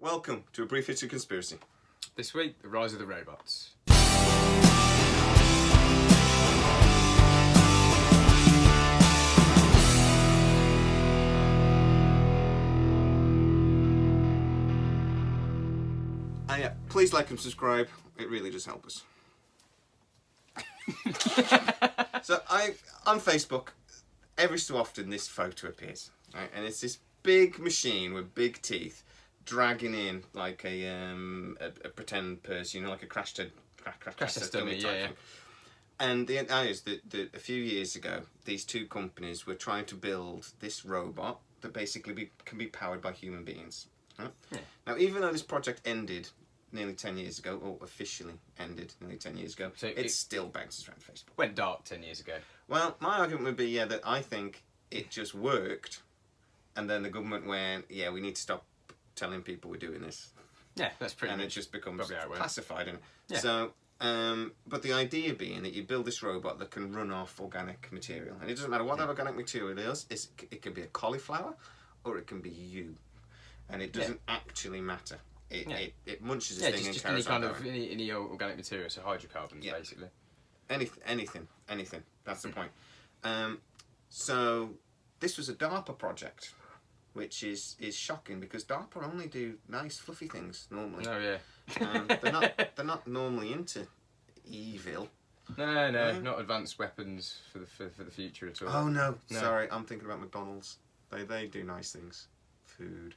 Welcome to A Brief History of Conspiracy. This week, the rise of the robots. Please like and subscribe. It really does help us. So on Facebook, every so often this photo appears, right? And it's this big machine with big teeth dragging in like a pretend person, you know, like a crash test dummy type thing. And the idea is that a few years ago, these two companies were trying to build this robot that basically can be powered by human beings. Right? Yeah. Now, even though this project ended nearly 10 years ago, or officially ended nearly 10 years ago, so it still bounces around Facebook. Went dark 10 years ago. Well, my argument would be, that I think it just worked, and then the government went, we need to stop telling people we're doing this. Yeah, that's pretty And much it just becomes classified. classified. So, but the idea being that you build this robot that can run off organic material. And it doesn't matter what that organic material is, it can be a cauliflower, or it can be you. And it doesn't actually matter. It munches this thing and carries on going. Any organic material, so hydrocarbons, basically. Anything. That's the point. So this was a DARPA project, which is shocking because DARPA only do nice fluffy things normally. Oh yeah. They're not normally into evil. No, right? Not advanced weapons for the future at all. Oh no, sorry, I'm thinking about McDonald's. They do nice things, food.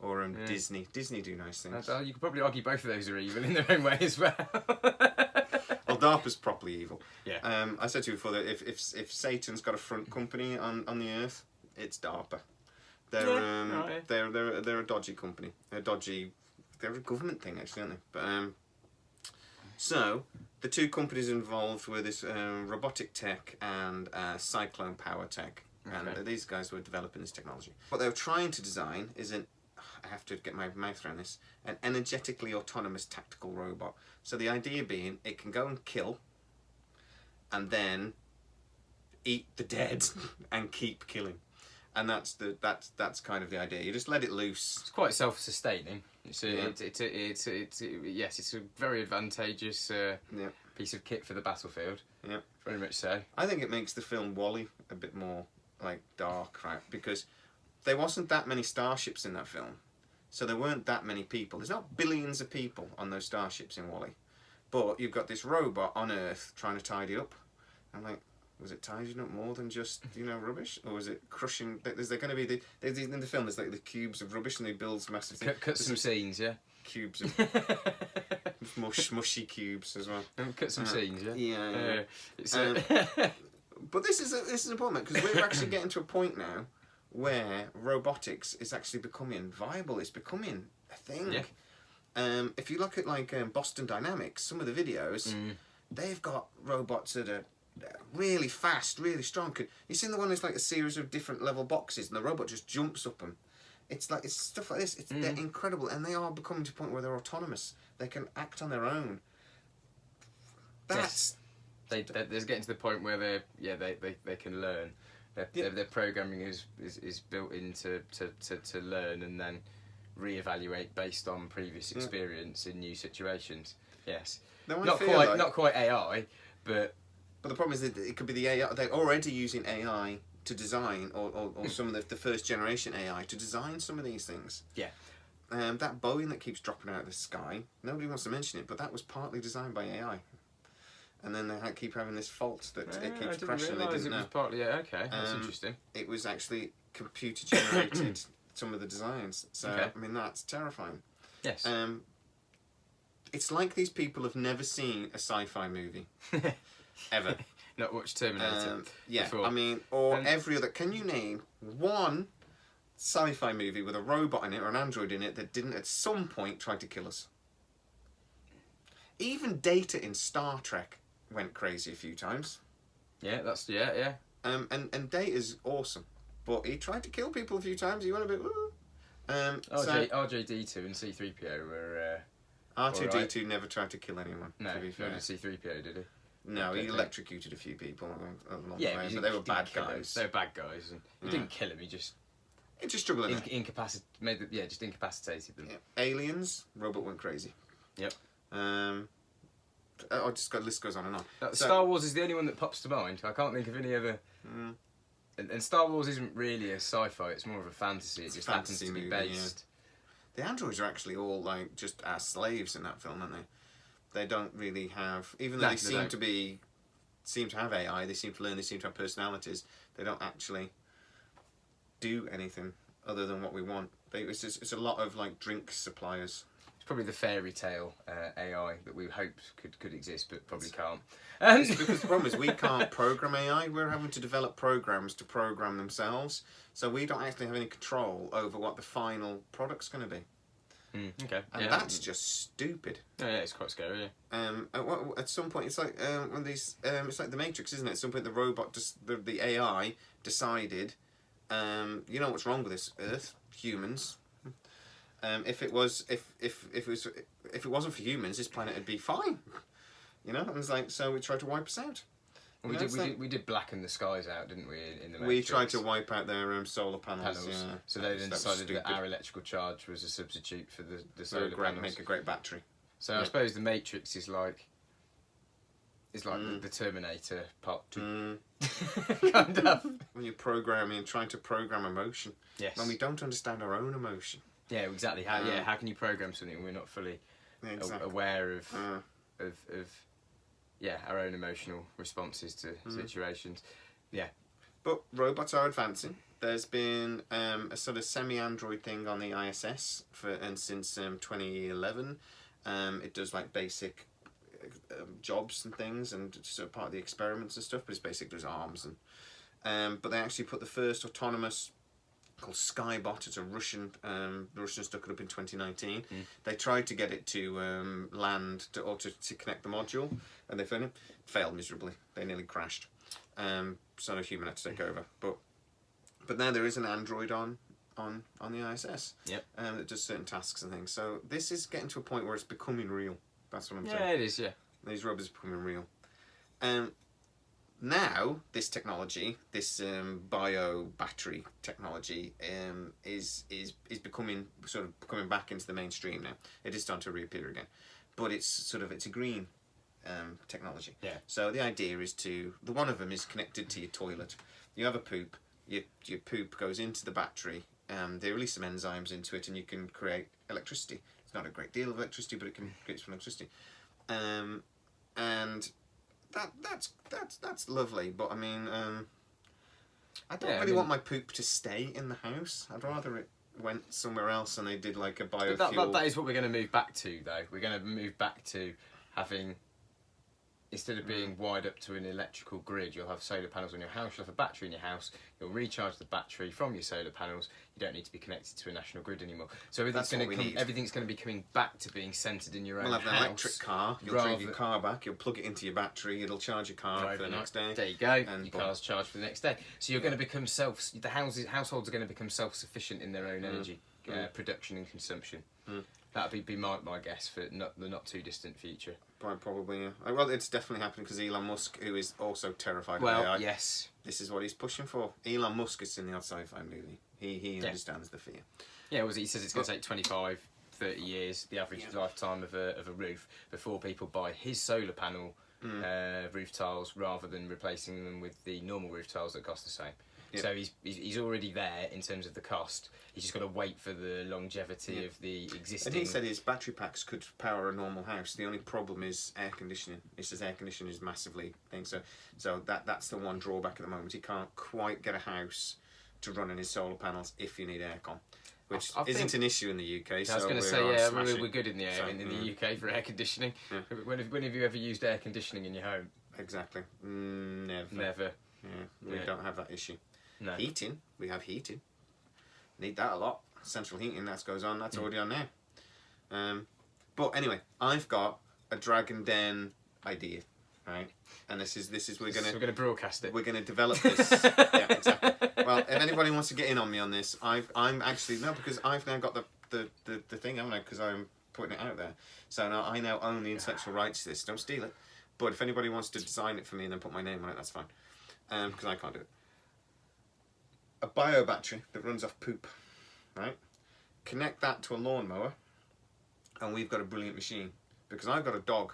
Or Disney. Disney do nice things. You could probably argue both of those are evil in their own way as well. Well, DARPA's properly evil. Yeah. I said to you before that if Satan's got a front company on the earth, it's DARPA. They're a dodgy company. They're a government thing actually, aren't they? But so the two companies involved were this robotic tech and cyclone power tech, and these guys were developing this technology. What they were trying to design is I have to get my mouth around this, an energetically autonomous tactical robot. So the idea being it can go and kill and then eat the dead and keep killing. And that's kind of the idea. You just let it loose. It's quite self-sustaining. It's a very advantageous piece of kit for the battlefield. Yeah. Very much so. I think it makes the film WALL-E a bit more like dark, right? Because there wasn't that many starships in that film. So there weren't that many people. There's not billions of people on those starships in WALL-E. But you've got this robot on Earth trying to tidy up. I'm like, was it tidying up more than just, rubbish? Or was it crushing? Is there going to be in the film, there's like the cubes of rubbish and they build massive things. Cut some scenes, yeah? Cubes of mushy cubes as well. Cut some scenes, yeah? Yeah. But this is important because we're actually getting to a point now where robotics is actually becoming viable. It's becoming a thing. Yeah. If you look at like Boston Dynamics, some of the videos, they've got robots that are really fast, really strong. You seen the one that's like a series of different level boxes, and the robot just jumps up them. It's stuff like this. They're incredible, and they are becoming to a point where they're autonomous. They can act on their own. They're getting to the point where they can learn. Their programming is built in to learn and then reevaluate based on previous experience in new situations. Yes, not quite AI, but the problem is that it could be the AI. They're already using AI to design, or some of the first generation AI to design some of these things. Yeah. That Boeing that keeps dropping out of the sky, nobody wants to mention it, but that was partly designed by AI. And then they keep having this fault that it keeps crashing. They didn't know. Was partly that's interesting. It was actually computer generated. Some of the designs. So I mean that's terrifying. Yes. It's like these people have never seen a sci-fi movie ever. Not watched Terminator. Before. I mean, every other. Can you name one sci-fi movie with a robot in it or an android in it that didn't at some point try to kill us? Even Data in Star Trek went crazy a few times. Yeah, and Data's awesome, but he tried to kill people a few times. He went a bit. RJD2 and C3PO were. R2D2 never tried to kill anyone. No, to be fair. Never C3PO did he? No, he electrocuted a few people along the way, but they were bad guys. They were bad guys, and he didn't kill him. He just It's just struggling. Just incapacitated them. Yeah. Aliens, robot went crazy. Yep. I just got list goes on and on. Star Wars is the only one that pops to mind. I can't think of any other. And Star Wars isn't really a sci-fi; it's more of a fantasy. It just happens to be based. Yeah. The androids are actually all like just our slaves in that film, aren't they? They don't really have, even though they seem to have AI. They seem to learn. They seem to have personalities. They don't actually do anything other than what we want. It's a lot of like drink suppliers. It's probably the fairy tale AI that we hoped could exist, but probably can't. Because the problem is we can't program AI. We're having to develop programs to program themselves, so we don't actually have any control over what the final product's going to be. Okay. And that's just stupid. Oh, yeah, it's quite scary. Yeah. At some point, it's like one of these. It's like the Matrix, isn't it? At some point, the robot, the AI decided. You know what's wrong with this Earth? Humans. If it wasn't for humans, this planet would be fine. You know, and it's like, so we tried to wipe us out. We did blacken the skies out, didn't we? In the Matrix? We tried to wipe out their solar panels. Yeah. So they then decided that our electrical charge was a substitute for the solar panels. Make a great battery. So I suppose the Matrix is like the Terminator Part 2. Kind of. When you're programming, trying to program emotion. Yes. When we don't understand our own emotion. Yeah, exactly. How can you program something when we're not fully aware of our own emotional responses to situations. Yeah. But robots are advancing. There's been a sort of semi-android thing on the ISS since 2011. It does like basic jobs and things, and it's sort of part of the experiments and stuff. But it's basically just arms but they actually put the first autonomous called Skybot. It's a Russian. The Russians took it up in 2019. They tried to get it to land to connect the module, and they failed miserably. They nearly crashed. So a human had to take over. But now there is an android on the ISS. Yep. That does certain tasks and things. So this is getting to a point where it's becoming real. That's what I'm saying. Yeah, it is. Yeah. These robots are becoming real. Now, this technology, this bio battery technology, is becoming coming back into the mainstream now. It is starting to reappear again, but it's a green technology. Yeah. So the idea is the one of them is connected to your toilet. You have a poop. Your poop goes into the battery. They release some enzymes into it, and you can create electricity. It's not a great deal of electricity, but it can create some electricity. And that's lovely, but I mean, I don't really want my poop to stay in the house. I'd rather it went somewhere else and they did like a biofuel. That is what we're going to move back to, though. We're going to move back to having, instead of being wired up to an electrical grid, you'll have solar panels on your house, you'll have a battery in your house, you'll recharge the battery from your solar panels, you don't need to be connected to a national grid anymore. So everything's going to be coming back to being centred in your own house. We'll have an electric car, you'll take your car back, you'll plug it into your battery, it'll charge your car for the next day. There you go, and your car's charged for the next day. So you're going to become households are going to become self-sufficient in their own energy production and consumption. That'd be my guess for the not too distant future. Probably, yeah. Well, it's definitely happening because Elon Musk, who is also terrified of AI. Yes. This is what he's pushing for. Elon Musk is in the odd sci-fi movie. He understands the fear. Yeah, he says it's going to take 25, 30 years, the average lifetime of a roof, before people buy his solar panel roof tiles rather than replacing them with the normal roof tiles that cost the same. Yep. So he's already there in terms of the cost. He's just got to wait for the longevity of the existing. And he said his battery packs could power a normal house. The only problem is air conditioning. He says air conditioning is massively thing. So that's the one drawback at the moment. He can't quite get a house to run on his solar panels if you need aircon, which isn't an issue in the UK. I was going to say, we're good in the UK for air conditioning. Yeah. When have you ever used air conditioning in your home? Exactly. Never. Yeah, we don't have that issue. No. Heating, we have heating. Need that a lot. Central heating, that goes on. That's already on there. But anyway, I've got a Dragon Den idea, right? And this is we're gonna broadcast it. We're gonna develop this. Yeah, exactly. Well, if anybody wants to get in on me on this, I'm actually because I've now got the thing, haven't I? Because I'm putting it out there. So now I now own the intellectual rights to this. Don't steal it. But if anybody wants to design it for me and then put my name on it, that's fine. Because I can't do it. a bio battery that runs off poop, right? Connect that to a lawnmower, and we've got a brilliant machine. Because I've got a dog,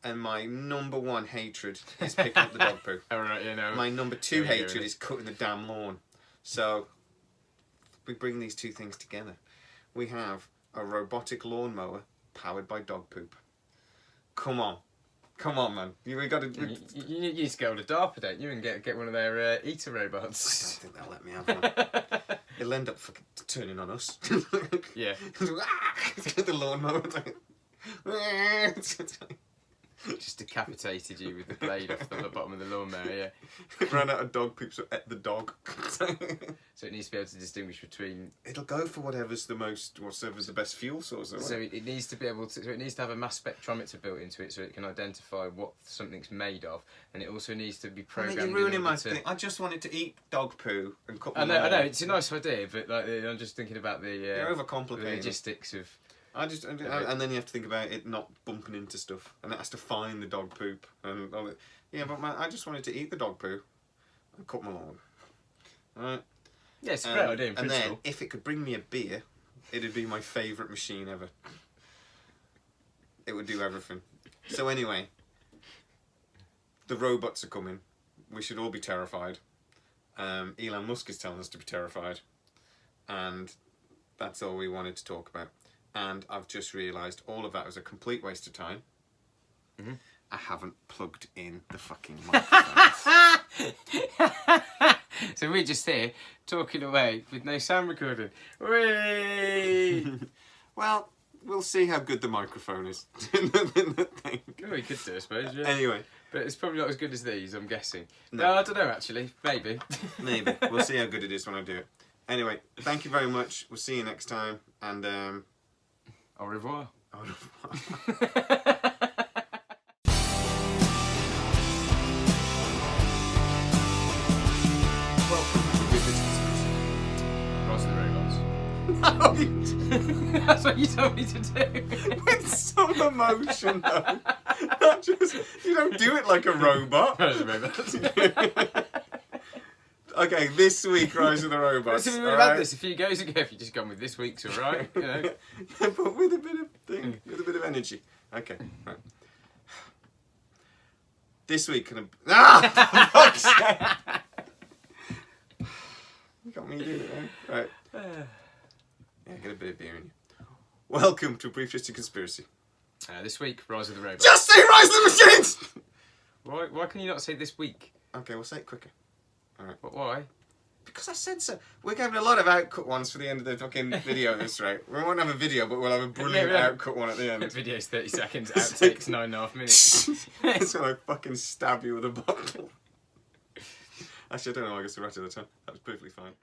and my number one hatred is picking up the dog poo. All right, you know. My number two hatred is cutting the damn lawn. So we bring these two things together. We have a robotic lawnmower powered by dog poop. Come on, man. We got to. You need to go to DARPA, don't you, and get one of their eater I robots. don't think they'll let me have one. It'll end up fucking turning on us. Yeah. The lawnmower. Just decapitated you with the blade off the bottom of the lawnmower, yeah. It ran out of dog poop, so ate the dog. So it needs to be able to distinguish between... It'll go for whatever's the best fuel source. So it needs to be able to... So it needs to have a mass spectrometer built into it so it can identify what something's made of, and it also needs to be programmed... You're ruining my thing. I just wanted to eat dog poo and cut my I know, it's a nice idea, but like I'm just thinking about the... You're overcomplicating the logistics of... and then you have to think about it not bumping into stuff, and it has to find the dog poop and all it. Yeah, but I just wanted to eat the dog poo and cut my lawn. Right. Yeah, it's a great idea in and principle. then if it could bring me a beer, it'd be my favourite machine ever. It would do everything. So anyway, the robots are coming. We should all be terrified. Elon Musk is telling us to be terrified, and that's all we wanted to talk about. And I've just realised all of that was a complete waste of time. Mm-hmm. I haven't plugged in the fucking microphones. So we're just here talking away with no sound recording. Whee! Well, we'll see how good the microphone is. The thing. Oh, we could do, I suppose, yeah. Anyway. But it's probably not as good as these, I'm guessing. No. No, I don't know, actually. Maybe. Maybe. We'll see how good it is when I do it. Anyway, thank you very much. We'll see you next time. And, Au revoir. au revoir. Cross the robots. No, That's what you told me to do. with some emotion, though. Not just, you don't do it like a robot. Cross the robots. Okay, this week, Rise of the Robots. So we would have had this a few goes ago if you'd just gone with this week's alright, you know. Yeah, but with a bit of thing, with a bit of energy. Okay, right. This week, for fuck's sake. You got me doing it, right? Yeah, get a bit of beer in you. Welcome to a Brief History Conspiracy. This week, Rise of the Robots. Just say Rise of the Machines! Why can you not say this week? Okay, we'll say it quicker. Alright. But why? Because I said so. We're having a lot of outcut ones for the end of the fucking video this rate. We won't have a video, but we'll have a brilliant outcut one at the end. Video's 30 seconds, outtakes 9.5 minutes. It's when I fucking stab you with a bottle. Actually, I don't know, I guess the rest of the time. That was perfectly fine.